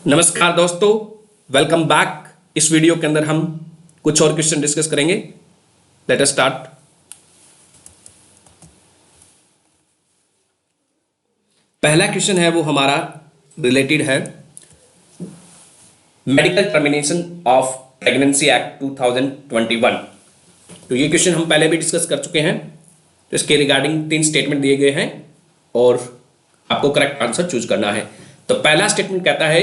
नमस्कार दोस्तों, welcome back. इस वीडियो के अंदर हम कुछ और क्वेश्चन डिस्कस करेंगे। Let us start. पहला क्वेश्चन है वो हमारा रिलेटेड है medical termination of pregnancy act 2021। तो ये क्वेश्चन हम पहले भी डिस्कस कर चुके हैं। तो इसके रिगार्डिंग 3 स्टेटमेंट दिए गए हैं और आपको करेक्ट आंसर चूज करना है। तो पहला स्टेटमेंट कहता है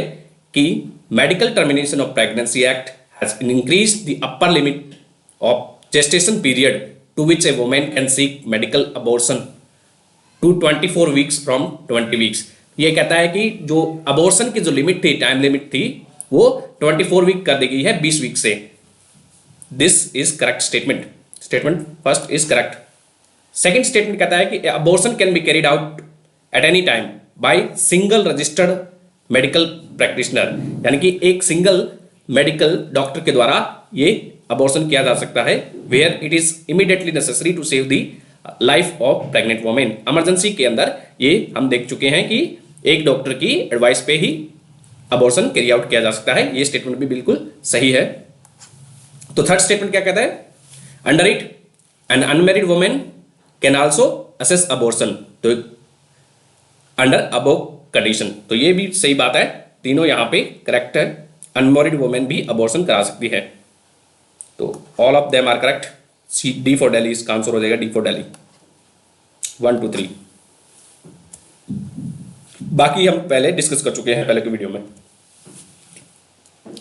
कि medical termination of pregnancy act has increased the upper limit of gestation period to which a women can seek medical abortion to 24 weeks from 20 weeks. ये कहता है कि जो अबॉर्शन की जो लिमिट थी, टाइम लिमिट थी, वो 24 वीक कर दी गई है 20 वीक से। This is correct statement. Statement first is correct. Second statement कहता है कि abortion can be carried out at any time by single registered medical practitioner, यानी कि एक सिंगल मेडिकल डॉक्टर के द्वारा ये अबॉर्शन किया जा सकता है, where it is immediately necessary to save the life of pregnant women. Emergency के अंदर ये हम देख चुके हैं कि एक डॉक्टर की एडवाइस पे ही अबॉर्शन कैरी आउट किया जा सकता है। ये स्टेटमेंट भी बिल्कुल सही है। तो थर्ड स्टेटमेंट क्या कहता है? Under it an unmarried women can also access abortion तो अंडर अबव कंडीशन। तो ये भी सही बात है, तीनों यहां पे करेक्ट है। अनमैरिड वुमेन भी अबॉर्शन करा सकती है। तो all of them are correct. C D for Delhi इसका आंसर हो जाएगा, डी फॉर दिल्ली। 1 2 3। बाकी हम पहले डिस्कस कर चुके हैं पहले की वीडियो में।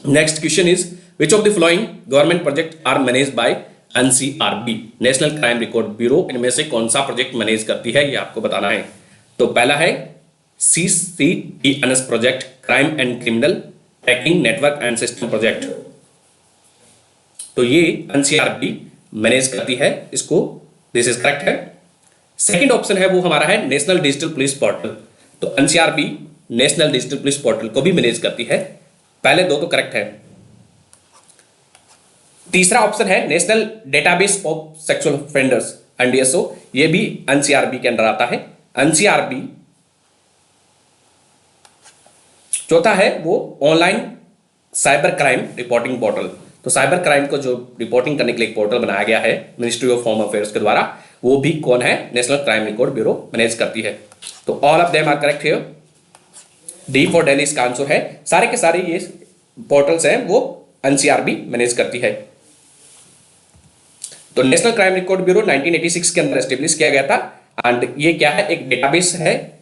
Next question is which of the following government project are manage by NCRB, national crime record bureau. इनमें से कौन सा प्रोजेक्ट मैनेज करती है, ये आपको बताना है। तो पहला है CCTNS project, crime and criminal tracking network and system project. तो ये एनसीआरबी मैनेज करती है इसको। दिस इज करेक्ट है। सेकंड ऑप्शन है वो हमारा है नेशनल डिजिटल पुलिस पोर्टल। तो NCRB national digital police portal को भी मैनेज करती है। पहले दो तो करेक्ट है। तीसरा ऑप्शन है national database of sexual offenders NDSO, ये भी एनसीआरबी के अंदर आता है। एनसीआरबी चौथा है वो online cyber crime reporting portal. तो साइबर क्राइम को जो रिपोर्टिंग करने के लिए एक पोर्टल बनाया गया है मिनिस्ट्री ऑफ होम अफेयर्स के द्वारा, वो भी कौन है? National crime record bureau manage करती है। तो all of them are correct here. D for Delhi इसका आंसर है। सारे के सारे ये पोर्टल्स हैं वो एनसीआरबी मैनेज करती है। तो नेशनल क्राइम रिकॉर्ड ब्यूरो 1986 के अंदर एस्टेब्लिश किया गया था। एंड ये क्या है? एक डेटाबेस है।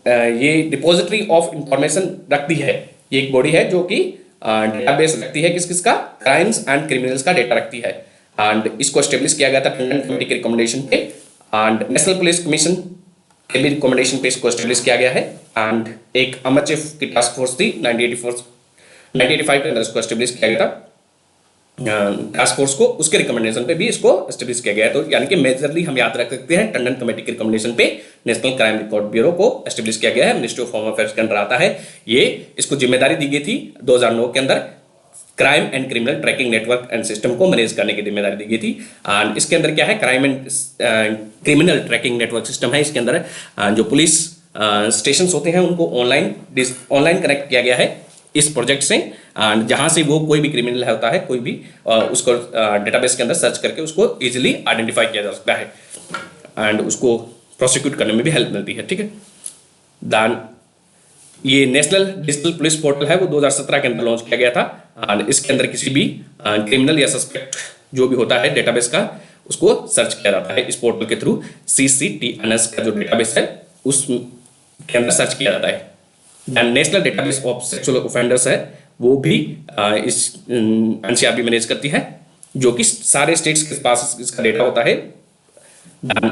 ये डिपॉजिटरी ऑफ इंफॉर्मेशन रखती है। ये एक बॉडी है जो कि डेटाबेस रखती है किसका? क्राइम्स एंड क्रिमिनल्स का डेटा रखती है। एंड इसको एस्टेब्लिश किया गया था टंडन कमेटी के रिकमेंडेशन पे। एंड नेशनल पुलिस कमीशन के भी रिकमेंडेशन पे इसको एस्टेब्लिश किया गया है। एंड एक अमर चीफ की टास्क फोर्स थी 1985 के अंदर इसको एस्टेब्लिश किया गया था टास्क फोर्स को, उसके रिकमेंडेशन पे भी इसको एस्टेब्लिश किया गया है। तो यानी कि मेजरली हम याद रख सकते हैं टंडन कमेटी के रिकमेंडेशन पे नेशनल क्राइम रिकॉर्ड ब्यूरो को एस्टेब्लिश किया गया है। मिनिस्ट्री ऑफ होम अफेयर्स के अंदर आता है। ये इसको जिम्मेदारी दी गई थी 2009 के अंदर crime and criminal tracking network and system को मैनेज करने की जिम्मेदारी दी गई थी। एंड इसके अंदर क्या है? Crime and criminal tracking network system है। इसके अंदर जो पुलिस स्टेशन होते हैं उनको ऑनलाइन कनेक्ट किया गया है इस प्रोजेक्ट से। एंड जहां से वो कोई भी क्रिमिनल होता है, कोई भी उसको डेटाबेस के अंदर सर्च करके उसको इजीली आइडेंटिफाई किया जा सकता है एंड उसको प्रोसिक्यूट करने में भी हेल्प मिलती है। ठीक है। देन ये नेशनल डिजिटल पुलिस पोर्टल है वो 2017 के अंदर लॉन्च किया गया था। एंड इसके अंदर किसी भी क्रिमिनल या सस्पेक्ट जो भी होता है डेटाबेस का, उसको सर्च किया जाता है इस पोर्टल के थ्रू। CCTNS का जो डेटाबेस है उसके अंदर सर्च किया जाता है। National database of sexual offenders है वो भी इस एनसीआरबी मैनेज करती है, जो कि सारे स्टेट्स के पास इसका डेटा होता है।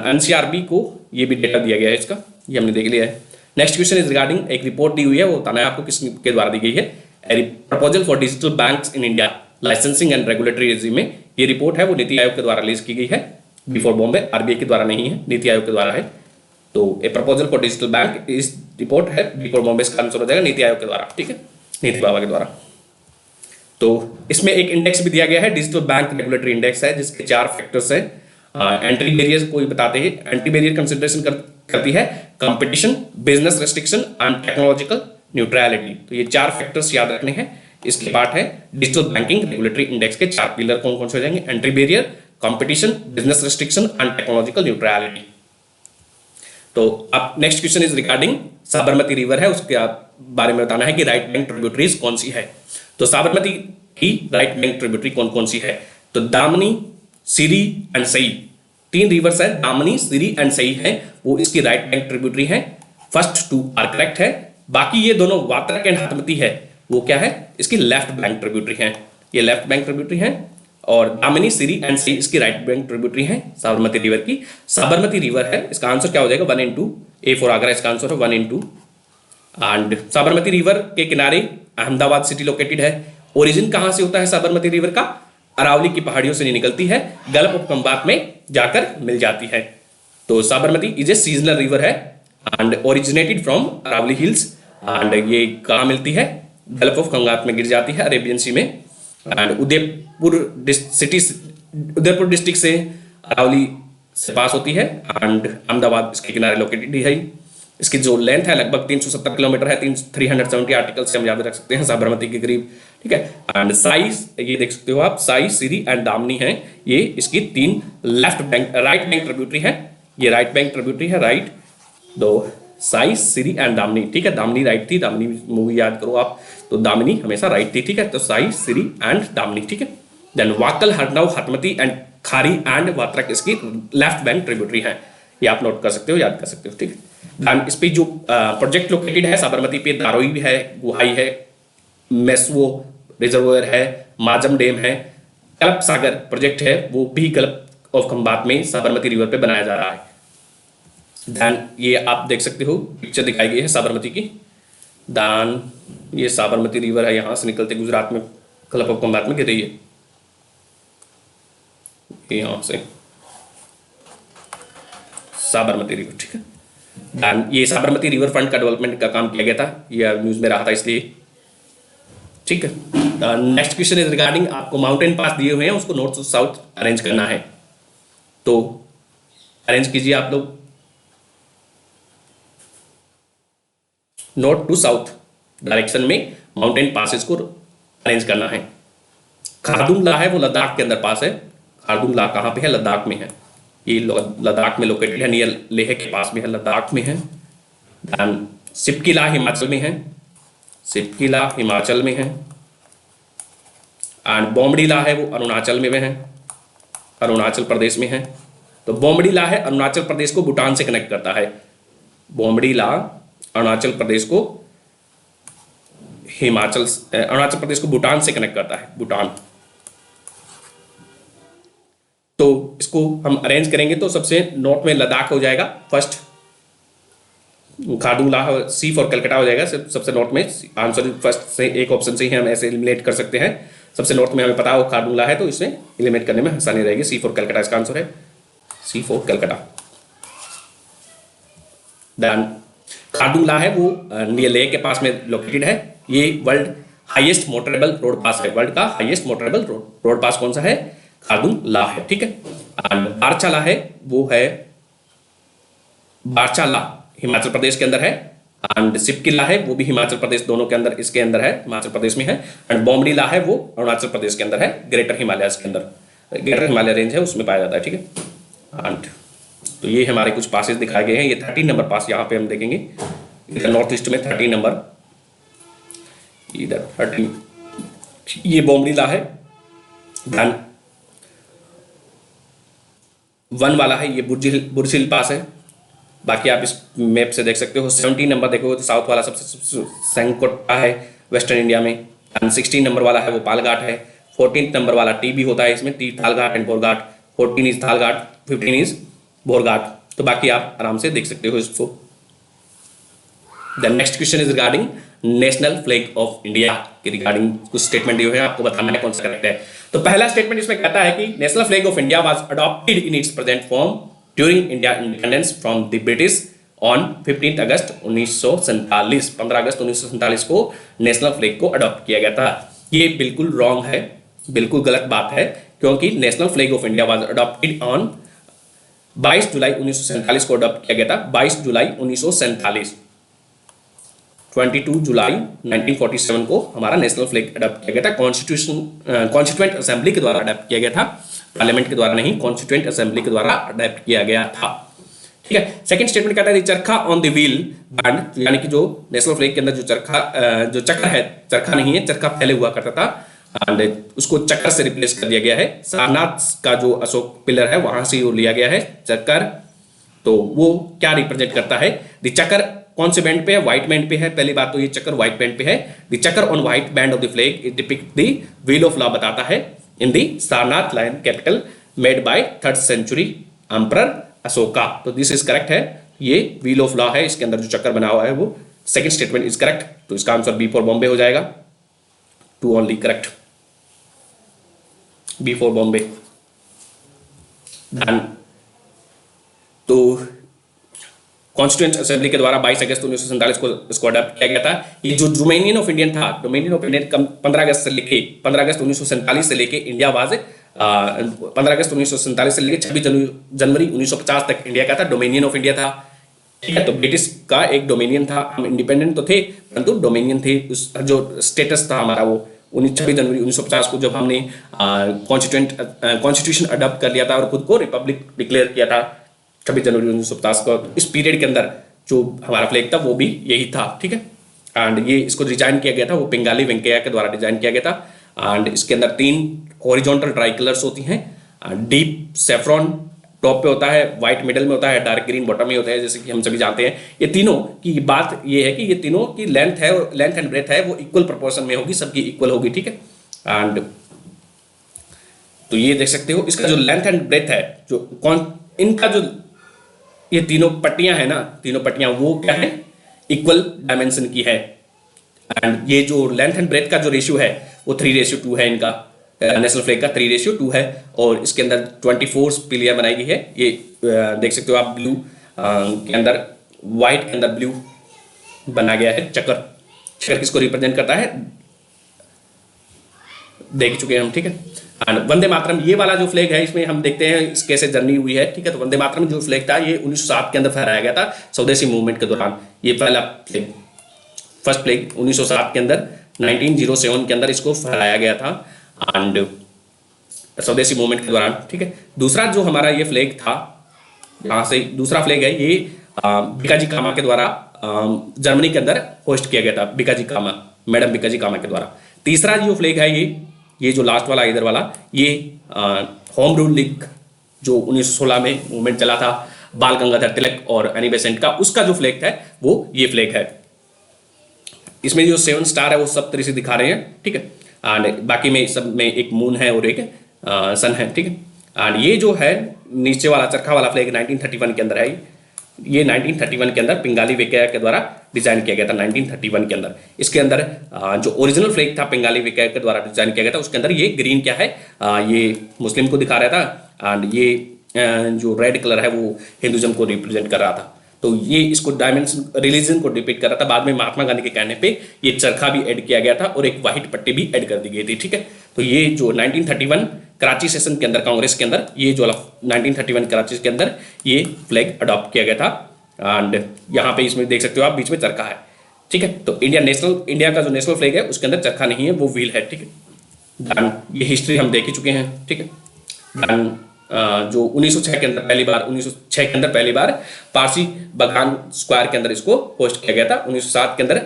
एनसीआरबी को ये भी डेटा दिया गया है इसका, ये हमने देख लिया है। नेक्स्ट क्वेश्चन इज रिगार्डिंग एक रिपोर्ट दी हुई है, वो बताना है आपको किसके द्वारा दी गई है। Proposal for digital banks in India licensing and regulatory regime में ये रिपोर्ट है वो नीति आयोग के द्वारा रिलीज की गई है। बिफोर बॉम्बे RBI के द्वारा नहीं है, नीति आयोग के द्वारा है। तो ए प्रपोजल फॉर डिजिटल बैंक इस रिपोर्ट है बिफोर बॉम्बे, इसका आंसर हो जाएगा नीति आयोग के द्वारा। ठीक है, नीति बाबा के द्वारा। तो इसमें एक इंडेक्स भी दिया गया है, डिजिटल बैंक रेगुलेटरी इंडेक्स है, जिसके 4 फैक्टर्स है। एंट्री बैरियर को बताते हैं। एंट्री बैरियर कंसिडरेशन करती है competition, business restriction and technological neutrality. तो ये 4 फैक्टर्स याद रखने हैं, इसके पार्ट है डिजिटल बैंकिंग रेगुलेटरी इंडेक्स के 4 पिलर कौन कौन से हो जाएंगे, entry barrier, competition, business restriction and technological neutrality. तो अब next question is regarding Sabarmati river है, उसके बारे में बताना है कि राइट बैंक ट्रिब्यूटरीज कौन सी है। तो साबरमती की राइट बैंक ट्रिब्यूटरी कौन कौन सी है, तो दामनी, सिरी एंड सई, 3 रिवर्स है, दामनी, सिरी एंड सई है, वो इसकी राइट बैंक ट्रिब्यूटरी है। फर्स्ट 2 आर करेक्ट है, बाकी ये दोनों वात्रक एंड हाथमती है, वो क्या है, इसकी लेफ्ट बैंक ट्रिब्यूटरी है, ये लेफ्ट बैंक ट्रिब्यूटरी है। और दामिनी, सिरी एंड सई इसकी राइट बैंक ट्रिब्यूटरी है साबरमती रिवर की। साबरमती रिवर है, इसका आंसर क्या हो जाएगा 1 into A फॉर आगरा, इसका आंसर है 1 into। एंड साबरमती रिवर के किनारे अहमदाबाद सिटी लोकेटेड है। ओरिजिन कहां से होता है साबरमती रिवर का, अरावली की पहाड़ियों से निकलती है, गल्फ ऑफ खंबात में जाकर मिल जाती है। तो Sabarmati is a seasonal river है and originated from Aravalli hills. And ये कहाँ मिलती है, गल्फ ऑफ खंबात में गिर जाती है, अरेबियन सी में। एंड उदयपुर डिस्ट्रिक्ट से अरावली से पास होती है एंड अहमदाबाद इसके किनारे लोकेटेड है। इसकी जो लेंथ है लगभग 370 किलोमीटर है, 370 आर्टिकल से हम याद रख सकते हैं साबरमती के करीब, ठीक है। एंड साइज ये देख सकते हो आप, साई, सिरी एंड दामनी है, ये इसकी 3 left bank right bank tributary है, ये राइट बैंक ट्रिब्यूटरी है, राइट। दो साई, सिरी एंड दामनी, ठीक है, दामनी राइट थी, दामनी मूवी याद करो आप, तो दामिनी हमेशा राइट थी, ठीक है। तो साई, सिरी एंड दामनी, ठीक है। Then Wakal, Harnav, Hathmati and Khari and Watrak इसकी लेफ्ट बैंक ट्रिब्यूटरी है, ये आप नोट कर सकते हो, याद कर सकते हो, ठीक है। इस पे जो प्रोजेक्ट लोकेटेड है साबरमती पे, दारोई भी है, गुहाई है, मेसवो रिजर्वोयर है, माजम डैम है, कल्प सागर प्रोजेक्ट है, वो भी गल्फ ऑफ खंबात में साबरमती रिवर पे बनाया जा रहा है। देन ये आप देख सकते हो, पिक्चर दिखाई गई है साबरमती की। दान ये साबरमती रिवर है, यहां से निकलते गुजरात में गल्फ ऑफ खंबात में गिर रही है, यहां से साबरमती रिवर, ठीक है। ये साबरमती रिवर फ्रंट का डेवलपमेंट का काम किया गया था, ये न्यूज में रहा था इसलिए, ठीक है। नेक्स्ट क्वेश्चन इज रिगार्डिंग, आपको माउंटेन पास दिए हुए हैं, उसको नॉर्थ टू साउथ अरेंज करना है, तो अरेंज कीजिए आप लोग। नॉर्थ टू साउथ डायरेक्शन में माउंटेन पासेस को अरेंज करना है। खारदुंग ला है वो लद्दाख के अंदर पास है, खारदुंग ला कहाँ पे है, लद्दाख में है, ये लद्दाख में लोकेटेड है, नियर लेह के पास में है, लद्दाख में है। सिपकिला हिमाचल में है, सिपकिला हिमाचल में है। एंड बोमडीला है वो अरुणाचल में है, अरुणाचल प्रदेश में है। तो बोमडीला है अरुणाचल प्रदेश को भूटान से कनेक्ट करता है, बोमडीला अरुणाचल प्रदेश को अरुणाचल प्रदेश को भूटान से कनेक्ट करता है, भूटान। तो इसको हम अरेंज करेंगे तो सबसे नॉर्थ में लद्दाख हो जाएगा, first Khardungla C for Calcutta हो जाएगा सबसे नॉर्थ में। आंसर फर्स्ट से एक ऑप्शन से ही हम ऐसे एलिमिनेट कर सकते हैं, सबसे नॉर्थ में हमें पता हो खारदुंगला है, तो इसे एलिमिनेट करने में आसानी रहेगी। सी फॉर कलकत्ता इसका आंसर है, C for Calcutta. Then Khardungla है वो नियर लेह के पास में लोकेटेड है, ये वर्ल्ड हाईएस्ट मोटरेबल रोड पास है, वर्ल्ड का हाईएस्ट मोटरेबल रोड पास कौन सा है, खारदुंगला है, ठीक है। एंड बारचाला है वो है, बारचाला हिमाचल प्रदेश के अंदर है। एंड सिपकिला है वो भी हिमाचल प्रदेश, दोनों के अंदर, इसके अंदर है, हिमाचल प्रदेश में है। एंड बोमडीला है वो अरुणाचल प्रदेश के अंदर है, ग्रेटर हिमालय के अंदर, ग्रेटर हिमालय रेंज है उसमें पाया जाता है, ठीक है। एंड तो ये हमारे कुछ पासेस दिखाए गए हैं, ये 13 नंबर पास यहाँ पे हम देखेंगे, इधर नॉर्थ ईस्ट में 13 नंबर, इधर 13, ये बोमडीला है। देन 1 वाला है ये बुर्ज हिल पास है, बाकी आप इस मैप से देख सकते हो। 17 नंबर देखो तो साउथ वाला सबसे सेंकोटा है वेस्टर्न इंडिया में। एंड 16 नंबर वाला है वो पालघाट है। 14 नंबर वाला टी भी होता है इसमें, T Thalghat and Borghat, 14 is Thalghat, 15 is Borghat. तो बाकी आप आराम से देख सकते हो इसको। The next question is regarding national flag of India के रिगार्डिंग कुछ स्टेटमेंट दिए हुए हैं, आपको बताना है कौन सा करेक्ट है। तो पहला स्टेटमेंट इसमें कहता है कि national flag of India was adopted in its present form during India independence from the British on 15 अगस्त 1947। 15 अगस्त 1947 को नेशनल फ्लैग को अडॉप्ट किया गया था। ये बिल्कुल रॉन्ग है, बिल्कुल गलत बात है, क्योंकि national flag of India was adopted on 22 जुलाई 1947 को अडॉप्ट किया गया था, 22 जुलाई 1947। 22 जुलाई 1947 को हमारा नेशनल फ्लैग अडॉप्ट किया गया था, कॉन्स्टिट्यूएंट असेंबली के द्वारा अडॉप्ट किया गया था, पार्लियामेंट के द्वारा नहीं, कॉन्स्टिट्यूएंट असेंबली के द्वारा अडॉप्ट किया गया था। ठीक है, सेकंड स्टेटमेंट कहता है चरखा ऑन द व्हील बैंड, यानी कि जो नेशनल फ्लैग के अंदर जो चक्कर है, चरखा नहीं है, चरखा पहले हुआ करता था एंड उसको चक्कर से रिप्लेस कर दिया गया है। सारनाथ का जो अशोक पिलर है वहां से वो लिया गया है चक्कर। तो वो क्या रिप्रेजेंट करता है? द चक्कर कौन से बैंड पे है? व्हाइट बैंड पे है। पहली बात तो ये चक्कर व्हाइट बैंड पे है। द चक्कर on white band of the flag it depict the wheel of law, बताता है in the Sarnath lion capital made by 3rd century emperor Ashoka. तो दिस इज करेक्ट है, ये व्हील ऑफ लॉ है, इसके अंदर जो चक्कर बना हुआ है वो सेकंड स्टेटमेंट इज करेक्ट। तो इसका आंसर बी फॉर बॉम्बे हो जाएगा, 2 only correct, B for Bombay. धन तो कॉन्स्टिट्यूएंट असेंबली के द्वारा 22 अगस्त 1947 को इसको अडॉप्ट किया गया था। ये जो डोमिनियन ऑफ इंडियन था, डोमिनियन ऑफ इंडियन 15 अगस्त 1947 से लेके इंडिया वाज 15 अगस्त 1947 से लेके 26 जनवरी 1950 तक इंडिया का था, डोमिनियन ऑफ इंडिया था। ठीक है, तो ब्रिटिश का एक डोमिनियन था, हम इंडिपेंडेंट तो थे परंतु डोमिनियन थे। उस जो स्टेटस था हमारा वो 26 जनवरी 1950 को जब हमने कॉन्स्टिट्यूशन अडॉप्ट कर लिया था और खुद को रिपब्लिक डिक्लेयर किया था 26 जनवरी 1950 को, इस पीरियड के अंदर जो हमारा फ्लैग था वो भी यही था। ठीक है, एंड ये इसको डिजाइन किया गया था, वो पिंगाली वेंकैया के द्वारा डिजाइन किया गया था। एंड इसके अंदर 3 हॉरिजॉन्टल ट्राई कलर्स होती हैं, डीप सेफ्रॉन टॉप पे होता है, व्हाइट मिडल में होता है, डार्क ग्रीन बॉटम में होता है, जैसे कि हम सभी जानते हैं। ये तीनों की बात ये है कि ये तीनों की लेंथ है, लेंथ एंड ब्रेथ है वो इक्वल प्रोपोर्शन में होगी, सबकी इक्वल होगी। ठीक है, एंड तो ये देख सकते हो इसका जो लेंथ एंड ब्रेथ है, जो इनका जो ये तीनों पट्टियां है ना, तीनों पट्टियां वो क्या है? इक्वल डायमेंशन की है। एंड ये जो लेंथ एंड ब्रेथ का जो रेशियो है वो 3:2 है, इनका नेशनल फ्लैग का 3:2 है। और इसके अंदर 24 पिलिया बनाई गई है। ये देख सकते हो आप, ब्लू के अंदर व्हाइट के अंदर ब्लू बना गया है चक्कर। चक्कर किसको रिप्रेजेंट करता है देख चुके हैं हम। ठीक है, वंदे मातरम ये वाला जो फ्लैग है इसमें हम देखते हैं कैसे जर्नी हुई है। ठीक है, तो वंदे मातरम जो फ्लैग था ये 1907 के अंदर फहराया गया था स्वदेशी मूवमेंट के दौरान। ये पहला फ्लैग, फर्स्ट फ्लैग 1907 के अंदर 1907 के अंदर इसको फहराया गया था एंड स्वदेशी मूवमेंट के दौरान। ठीक है, दूसरा जो हमारा ये फ्लैग था, यहाँ से दूसरा फ्लैग है ये भिकाजी कामा के द्वारा जर्मनी के अंदर होस्ट किया गया था, भिकाजी कामा, मैडम भिकाजी कामा के द्वारा। तीसरा जो फ्लैग है ये जो लास्ट वाला इधर वाला, ये होम रूल लीग जो 1916 में मूवमेंट चला था बाल गंगाधर तिलक और एनी बेसेंट का, उसका जो फ्लैग था वो ये फ्लैग है। इसमें जो 7 स्टार है वो सब तरह से दिखा रहे हैं। ठीक है, एंड बाकी में सब में एक मून है और एक सन है। ठीक है, एंड ये जो है नीचे वाला चरखा वाला फ्लैग 1931 के अंदर है। ये 1931 के अंदर पिंगाली वेंकैया के द्वारा डिजाइन किया गया था 1931 के अंदर। इसके अंदर जो ओरिजिनल फ्लैग था पिंगाली वेंकैया के द्वारा डिजाइन किया गया था, उसके अंदर ये ग्रीन क्या है, ये मुस्लिम को दिखा रहा था एंड ये जो रेड कलर है वो हिंदुज्म को रिप्रेजेंट कर रहा था। तो ये इसको डायमेंशन रिलीजन को डिपिक्ट कर रहा था। बाद में महात्मा गांधी के कहने पे ये चरखा भी ऐड किया गया था और एक व्हाइट पट्टी भी ऐड कर दी गई थी। ठीक है, तो ये जो 1931 कराची सेशन के अंदर कांग्रेस के अंदर ये जो 1931 कराची के अंदर ये फ्लैग अडॉप्ट किया गया था एंड यहाँ पे इसमें देख सकते हो आप बीच में चरखा है। ठीक है, तो इंडिया का जो नेशनल फ्लैग है उसके अंदर चरखा नहीं है, वो व्हील है। ठीक है, डन, ये हिस्ट्री हम देख ही चुके हैं। ठीक है, डन। जो 1906 के अंदर पहली बार पारसी बगान स्क्वायर के अंदर इसको होस्ट किया गया था। 1907 के अंदर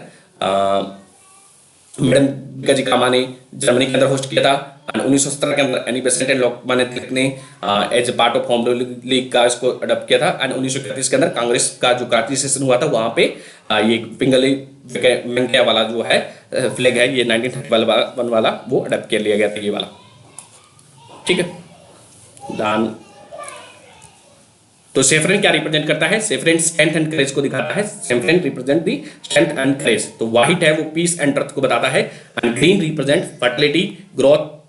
मैडम भिकाजी कामा ने जर्मनी के अंदर होस्ट किया था। 1917 के अंदर Annie Besant and Lokmanya Tilak ने as a part of home rule league का इसको अडॉप्ट किया था। एंड 1931 के अंदर कांग्रेस का जो कराची सेशन हुआ था वहां पे ये पिंगली वेंकैया वाला जो है फ्लैग है, ये 1931 वाला वो अडॉप्ट कर लिया गया था, ये वाला। ठीक है, दान। तो सेफ्रन क्या रिप्रेजेंट करता है? सेफ्रन स्ट्रेंथ एंड करेज को दिखाता है। Saffron represent the strength and courage. तो व्हाइट है वो पीस एंड ट्रुथ को बताता है and green represent fertility, growth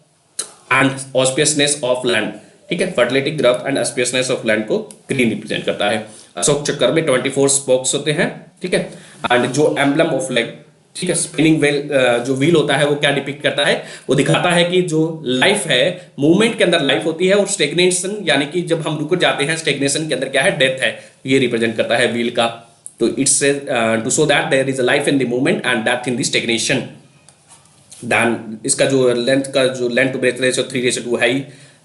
and auspiciousness of land. ठीक है, fertility, growth and auspiciousness of land को ग्रीन रिप्रेजेंट करता है। अशोक चक्कर में 24 स्पोक्स होते हैं। ठीक है, एंड जो एम्बलम ऑफ फ्लैग, ठीक है, स्पिनिंग व्हील जो व्हील होता है वो क्या डिपिक्ट करता है? वो दिखाता है कि जो लाइफ है, मूवमेंट के अंदर लाइफ होती है और स्टेग्नेशन यानी कि जब हम रुक जाते हैं, स्टेग्नेशन के अंदर क्या है? डेथ है। ये रिप्रेजेंट करता है व्हील का। तो it's to show that there is a life in the movement and depth in the stagnation. Then इसका जो लेंथ टू ब्रेथ रेशियो 3:2 है ही,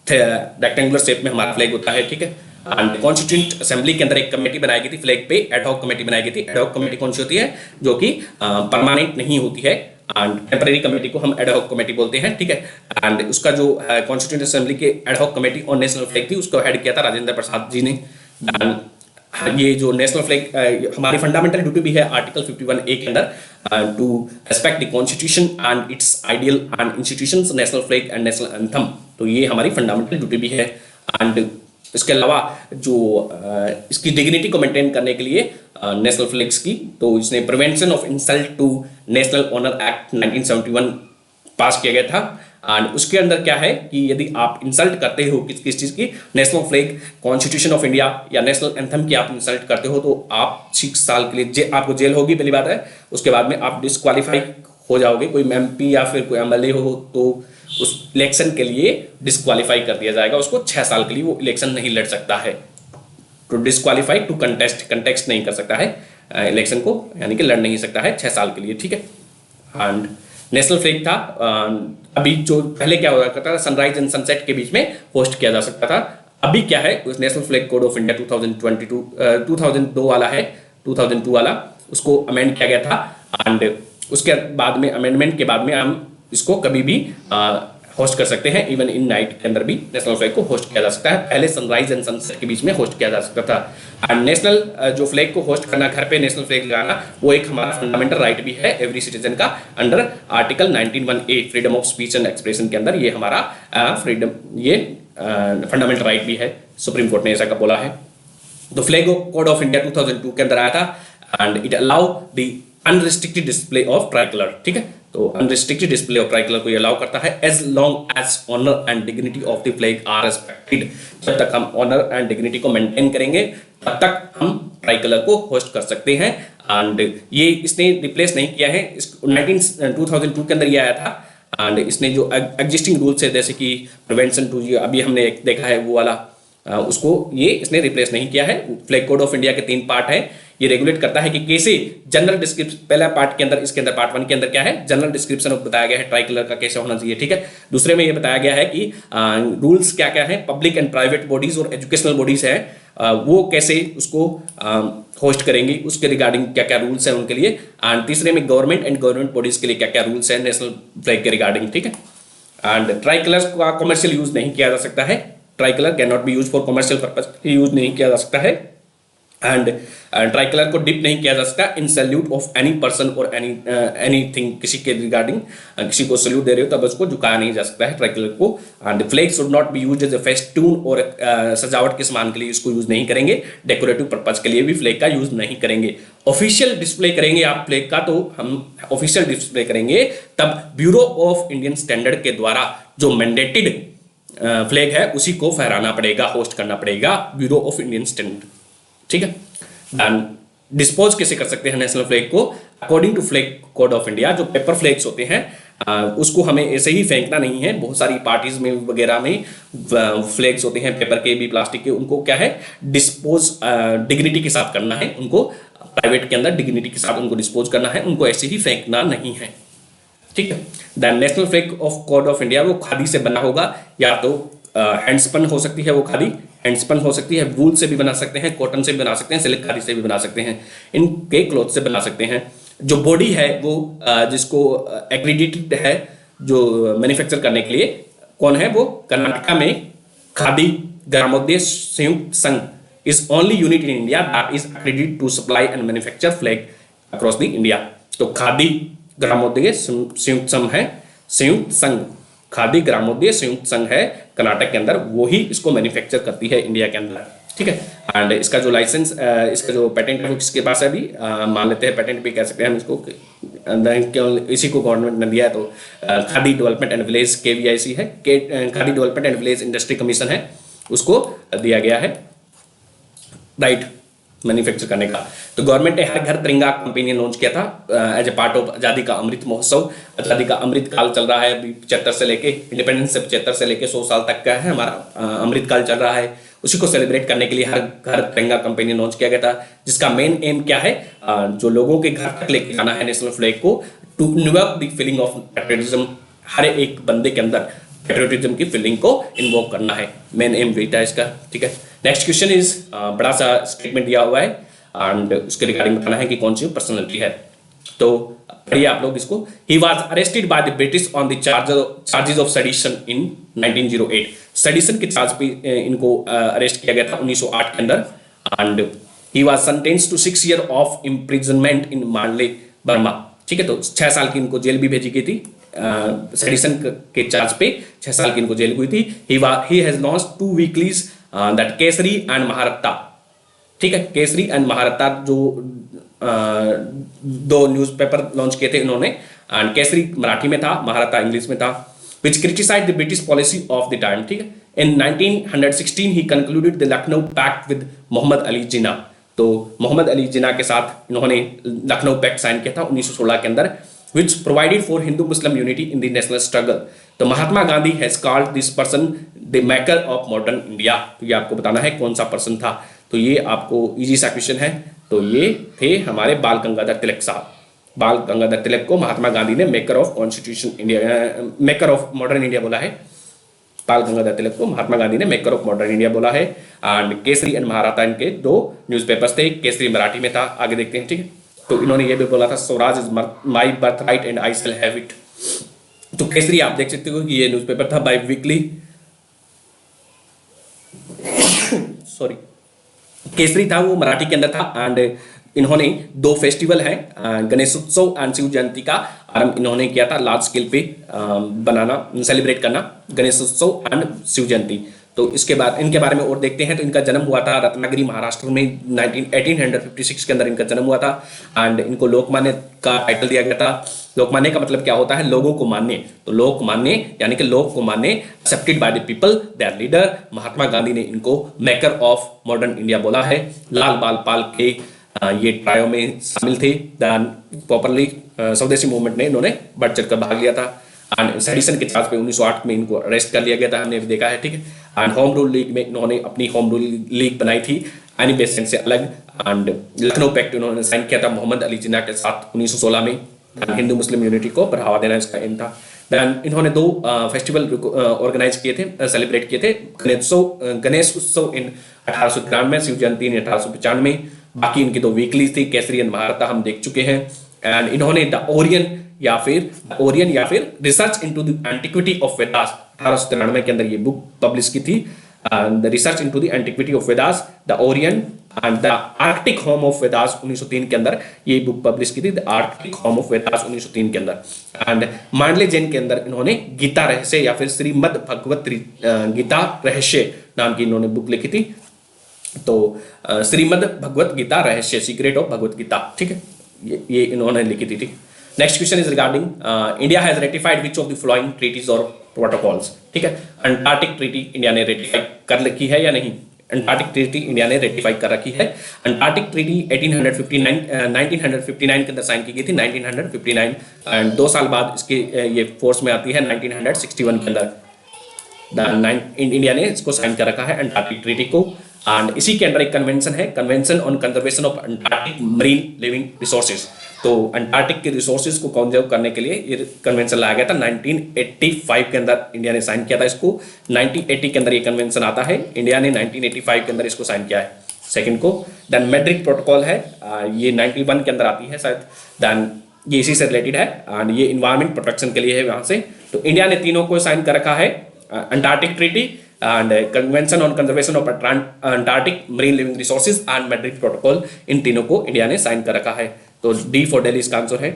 रेक्टेंगुलर शेप में हमारा फ्लैग होता है, ठीक है। एंड कॉन्स्टिट्यूंट असेंबली के अंदर एक कमेटी बनाई गई थी फ्लैग पे, एडहॉक कमेटी बनाई गई थी। एडहॉक कमेटी कौन सी होती है, जो कि परमानेंट नहीं होती है, एंड टेम्पररी कमेटी को हम एडहॉक कमेटी बोलते हैं, ठीक है। एंड उसका जो कॉन्स्टिट्यूंट असेंबली के ad hoc committee on national flag थी, उसको हेड किया था राजेंद्र प्रसाद जी ने। ये जो नेशनल फ्लैग हमारी फंडामेंटल ड्यूटी भी है आर्टिकल 51A के अंदर, to respect the constitution and its ideal and institutions, national flag and national anthem. तो ये हमारी फंडामेंटल ड्यूटी भी है। एंड इसके अलावा जो इसकी डिग्निटी को मेंटेन करने के लिए नेशनल फ्लैग्स की, तो इसने prevention of insult to national honour act 1971 pass किया गया था। एंड उसके अंदर क्या है कि यदि आप इंसल्ट करते हो किस चीज की, national flag, constitution of India या नेशनल एंथम की आप इंसल्ट करते हो, तो आप 6 साल के लिए आपको जेल होगी, पहली बात है। उसके बाद में आप डिस्क्वालीफाई हो जाओगे। कोई MP या फिर कोई MLA हो तो उस इलेक्शन के लिए डिस्क्वालीफाई कर दिया जाएगा, उसको 6 साल के लिए वो इलेक्शन नहीं लड़ सकता है। टू डिस्क्वालीफाई, टू कंटेस्ट नहीं कर सकता है इलेक्शन को, यानी कि लड़ नहीं सकता है 6 साल के लिए, ठीक है। एंड नेशनल फ्लैग था, अभी जो पहले क्या हुआ करता था, सनराइज एंड सनसेट के बीच में होस्ट किया जा सकता था। अभी क्या है, उस national flag code of India 2002 वाला है, 2002 वाला, उसको अमेंड किया गया था। एंड उसके बाद में अमेंडमेंट के बाद में हम इसको कभी भी होस्ट कर सकते हैं, इवन इन नाइट के अंदर भी नेशनल फ्लैग को होस्ट किया जा सकता है। पहले सनराइज एंड सनसेट के बीच में होस्ट किया जा सकता था। एंड नेशनल जो फ्लैग को होस्ट करना, घर पे नेशनल फ्लैग लगाना, वो एक हमारा फंडामेंटल राइट भी है एवरी सिटीजन का, under article 19(1)A freedom of speech and expression के अंदर ये हमारा फ्रीडम, ये फंडामेंटल राइट भी है, सुप्रीम कोर्ट ने ऐसा बोला है। तो फ्लैग कोड ऑफ इंडिया 2002 के अंदर आया था and it allow the unrestricted display of tricolour, ठीक है। तो अनरिस्ट्रिक्टेड डिस्प्ले ऑफ ट्राइकलर को ये अलाउ करता है as long as honour and dignity of the flag are respected. जब तक हम ऑनर एंड डिग्निटी को मेंटेन करेंगे तब तक हम ट्राइकलर को होस्ट कर सकते हैं। एंड ये इसने रिप्लेस नहीं किया है, 2002 के अंदर ये आया था। एंड इसने जो एग्जिस्टिंग रूल्स है, जैसे कि प्रिवेंशन टू, अभी हमने एक देखा है वो वाला, उसको ये इसने रिप्लेस नहीं किया है। फ्लैग कोड ऑफ इंडिया के 3 पार्ट है। ये रेगुलेट करता है कि कैसे जनरल डिस्क्रिप्शन, पहला पार्ट के अंदर, इसके अंदर पार्ट 1 के अंदर क्या है, जनरल डिस्क्रिप्शन बताया गया है ट्राइकलर का कैसे होना चाहिए, ठीक है। दूसरे में ये बताया गया है कि रूल्स क्या क्या है, पब्लिक एंड प्राइवेट बॉडीज और एजुकेशनल बॉडीज है, वो कैसे उसको होस्ट करेंगे, उसके रिगार्डिंग क्या क्या रूल्स हैं उनके लिए। एंड तीसरे में गवर्नमेंट एंड गवर्नमेंट बॉडीज के लिए क्या क्या रूल्स हैं नेशनल फ्लैग के रिगार्डिंग, ठीक है। एंड ट्राइकलर का कमर्शियल यूज नहीं किया जा सकता है, tricolour can not be use for commercial purpose, use नहीं किया जा सकता है। एंड ट्राइकलर को डिप नहीं किया जा सकता इन सैल्यूट ऑफ एनी पर्सन और एनीथिंग, किसी के रिगार्डिंग किसी को सैल्यूट दे रहे हो तब उसको झुकाया नहीं जा सकता है ट्राइकलर को। And flag should not be used as a festoon, और सजावट के सामान के लिए इसको यूज नहीं करेंगे, डेकोरेटिव पर्पज के लिए भी फ्लैग का यूज नहीं करेंगे। ऑफिशियल डिस्प्ले करेंगे आप फ्लैग का, तो हम ऑफिशियल डिस्प्ले करेंगे तब ब्यूरो ऑफ इंडियन स्टैंडर्ड के द्वारा जो मैंडेटेड फ्लैग है उसी को फहराना पड़ेगा, होस्ट करना पड़ेगा, ब्यूरो ऑफ इंडियन स्टैंडर्ड, ठीक है। एंड डिस्पोज कैसे कर सकते हैं नेशनल फ्लैग को, according to flag code of India. जो पेपर फ्लैग्स होते हैं उसको हमें ऐसे ही फेंकना नहीं है। बहुत सारी पार्टीज में वगैरह में फ्लैग्स होते हैं पेपर के भी, प्लास्टिक के, उनको क्या है डिस्पोज डिग्निटी के साथ करना है, उनको प्राइवेट के अंदर डिग्निटी के साथ उनको डिस्पोज करना है, उनको ऐसे ही फेंकना नहीं है, ठीक है। The national flag of code of India वो खादी से बना होगा, या तो हैंडस्पन हो सकती है वो खादी, हैंडस्पन हो सकती है, वूल से भी बना सकते हैं, कॉटन से भी बना सकते हैं, सिल्क खादी से भी बना सकते हैं, इनके क्लॉथ से बना सकते हैं। जो बॉडी है वो जिसको एक्रीडिटेड है जो मैन्युफैक्चर करने के लिए, कौन है वो, कर्नाटका में khadi Gramodyog Samyukt Sangh is only unit in India that is accredited to supply and manufacture flag across the India. तो खादी ग्रामोद्योग संयुक्त संघ है, संयुक्त संघ, खादी ग्रामोद्योग संयुक्त संघ है कर्नाटक के अंदर, वो ही इसको मैन्युफैक्चर करती है इंडिया के अंदर, ठीक है। एंड इसका जो लाइसेंस, इसका जो पेटेंट है वो किसके पास है अभी, मान लेते हैं पेटेंट भी कह सकते हैं हम इसको, इसी को गवर्नमेंट ने दिया है। तो khadi development and village KVIC है, khadi development and village industry commission है, उसको दिया गया है राइट मैन्युफैक्चर करने का। तो गवर्नमेंट ने हर घर तिरंगा कैंपेन लॉन्च किया था एज ए पार्ट ऑफ आज़ादी का अमृत महोत्सव। आज़ादी का अमृत काल चल रहा है अभी 75 से लेके, इंडिपेंडेंस से 75 से लेके 100 साल तक का है हमारा अमृत काल चल रहा है। उसी को सेलिब्रेट करने के लिए हर घर तिरंगा कैंपेन लॉन्च किया गया था, जिसका मेन एम क्या है, जो लोगों के घर तक लेके जाना है नेशनल फ्लैग को, to invoke the feeling of patriotism, हर एक बंदे के अंदर पैट्रियटिज्म की फीलिंग को इन्वोक करना है, मेन एम वही था इसका। ठीक है, नेक्स्ट क्वेश्चन इज, बड़ा सा स्टेटमेंट दिया हुआ है एंड उसके रिगार्डिंग बताना है कि कौन सी पर्सनैलिटी है। तो पढ़िए आप लोग इसको। He was arrested by the British on the charges of sedition in 1908। Sedition के चार्ज पे इनको अरेस्ट किया गया था 1908 के अंदर, and he was sentenced to 6 years of imprisonment in Mandalay Burma. ठीक है, तो 6 साल की इनको जेल भी भेजी गई थी, सेडिशन के चार्ज पे 6 साल की इनको जेल हुई थी। He has launched 2 weeklies that Kesari and Mahratta. ठीक है, केसरी एंड महारत्ता जो 2 न्यूज़पेपर लॉन्च किए थे इन्होंने, एंड केसरी मराठी में था, महारत्ता इंग्लिश में था, which criticized the British policy of the time। ठीक है, in 1916 he concluded the Lucknow Pact with Mohammad Ali Jinnah. तो मोहम्मद अली जिन्ना के साथ इन्होंने लखनऊ पैक्ट साइन किया था 1916 के अंदर, which provided for Hindu Muslim unity in the national struggle। तो Mahatma Gandhi has called this person the maker of modern India। तो ये आपको बताना है कौन सा पर्सन था। तो ये आपको इजी सा क्वेश्चन है। तो ये थे हमारे बाल गंगाधर तिलक साहब। बाल गंगाधर तिलक को महात्मा गांधी ने maker of constitution India, maker of modern India बोला है। बाल गंगाधर तिलक को महात्मा गांधी ने मेकर ऑफ मॉडर्न इंडिया बोला है। एंड केसरी एंड महाराता इनके 2 न्यूज़पेपर्स थे, केसरी मराठी में था, आगे देखते हैं। ठीक है, तो इन्होंने ये भी बोला था Swaraj is my birth right and I shall have it. तो केसरी आप देख सकते हो कि ये न्यूज़पेपर था बाई वीकली, सॉरी, केसरी था वो मराठी के अंदर था। एंड इन्होंने 2 फेस्टिवल है, गणेश उत्सव एंड शिव जयंती का आरंभ इन्होंने किया था, लार्ज स्केल पे बनाना, सेलिब्रेट करना, गणेश उत्सव एंड शिव जयंती। तो इसके बाद इनके बारे में और देखते हैं। तो इनका जन्म हुआ था रत्नागिरी महाराष्ट्र में 1856 के अंदर इनका जन्म हुआ था। एंड इनको लोकमान्य का टाइटल दिया गया था। लोकमान्य का मतलब क्या होता है, लोगों को मानने। तो लोकमान्य यानी कि लोग को मानने, accepted by the people, their leader. Mahatma Gandhi ने इनको मेकर ऑफ मॉडर्न इंडिया बोला है। लाल बाल पाल के ये ट्रायो में शामिल थे। दैन प्रॉपरली स्वदेशी मूवमेंट में इन्होंने बढ़ चढ़कर भाग लिया था। एंड सेडिशन के चार्ज पे 1908 में इनको अरेस्ट कर लिया गया था, हमने भी देखा है। ठीक है, एंड होम रूल लीग में इन्होंने अपनी होम रूल लीग बनाई थी एनी बेसेंट से अलग। एंड लखनऊ पैक्ट इन्होंने साइन किया था मोहम्मद अली जिन्ना के साथ 1916 में। हिंदू मुस्लिम यूनिटी को बढ़ावा देना इसका एम था। दैन इन्होंने 2 फेस्टिवल ऑर्गेनाइज किए थे, सेलिब्रेट किए थे। गणेश उत्सव इन 1893, शिव जयंती इन 1895। बाकी इनकी 2 वीकलीज थी, केसरी एंड महारत्ता हम देख चुके हैं। एंड इन्होंने द ओरियन या फिर research into the antiquity of Vedas 1893 के अंदर ये बुक पब्लिश की थी। The research into the antiquity of Vedas, the Orion and the Arctic home of Vedas 1903 के अंदर ये बुक पब्लिश की थी, the Arctic home of Vedas 1903 के अंदर। एंड मांडले जैन के अंदर इन्होंने गीता रहस्य या फिर श्रीमद् भगवत गीता रहस्य नाम की इन्होंने बुक लिखी थी। तो श्रीमद् भगवत गीता रहस्य, सीक्रेट ऑफ भगवत गीता। ठीक है, ये इन्होंने लिखी थी। ठीक, next question is regarding India has ratified which of the following treaties और प्रोटोकॉल्स। ठीक है, अंटार्कटिक ट्रीटी इंडिया ने रेटिफाई कर रखी है या नहीं? अंटार्कटिक ट्रीटी इंडिया ने रेटिफाई कर रखी है। अंटार्कटिक ट्रीटी 1959 के अंदर साइन की गई थी, 1959। एंड 2 साल बाद इसके ये फोर्स में आती है 1961 के अंदर। इंडिया ने इसको साइन कर रखा है अंटार्कटिक ट्रीटी को। एंड इसी के अंदर एक कन्वेंशन है, convention on conservation of Antarctic marine living resources. तो अंटार्कटिक के रिसोर्सेज को कंजर्व करने के लिए ये कन्वेंशन लाया गया था 1985 के अंदर। इंडिया ने साइन किया था इसको, 1980 के अंदर ये कन्वेंशन आता है। इंडिया ने 1985 के अंदर इसको साइन किया है, सेकंड को। देन मैड्रिड प्रोटोकॉल है, ये 91 के अंदर आती है शायद। देन ये इसी से रिलेटेड है एंड ये इन्वायरमेंट प्रोटेक्शन के लिए है वहां से। तो इंडिया ने तीनों को साइन कर रखा है, Antarctic treaty and convention on conservation of Antarctic marine living resources and Madrid protocol, इन तीनों को इंडिया ने साइन कर रखा है। तो डी फॉर दिल्ली इसका आंसर है।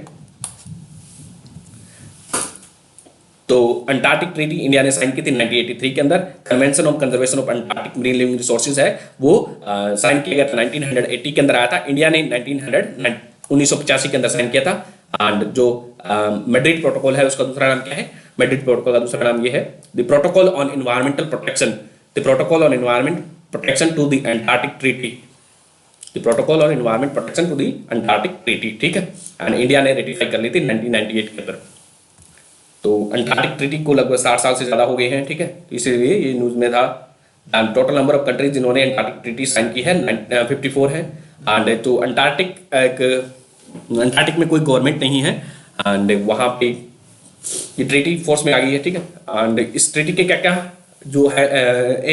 तो अंटार्कटिक ट्रीटी इंडिया ने साइन की थी 1983 के अंदर। Convention on conservation of Antarctic marine living resources है वो साइन किया गया था 1980 के अंदर आया था। इंडिया ने 1985 के अंदर साइन किया था। एंड जो मैड्रिड प्रोटोकॉल है उसका दूसरा नाम क्या है? मैड्रिड प्रोटोकॉल का दूसरा नाम ये है the protocol on environmental protection, the protocol on environment protection to the Antarctic treaty, the protocol on environment protection to the Antarctic treaty. ठीक है, एंड इंडिया ने रेटिफाई कर ली थी 1998 के अंदर। तो अंटार्कटिक ट्रीटी को लगभग 60 साल से ज्यादा हो गए हैं। ठीक है, इसीलिए ये न्यूज में था टोटल नंबर ऑफ कंट्रीज जिन्होंने अंटार्कटिक ट्रीटी साइन की है 54 है। एंड तो अंटार्कटिक में कोई गवर्नमेंट नहीं है, एंड वहाँ पे ये ट्रीटी फोर्स में आ गई है, ठीक है। एंड इस ट्रीटी के क्या क्या जो है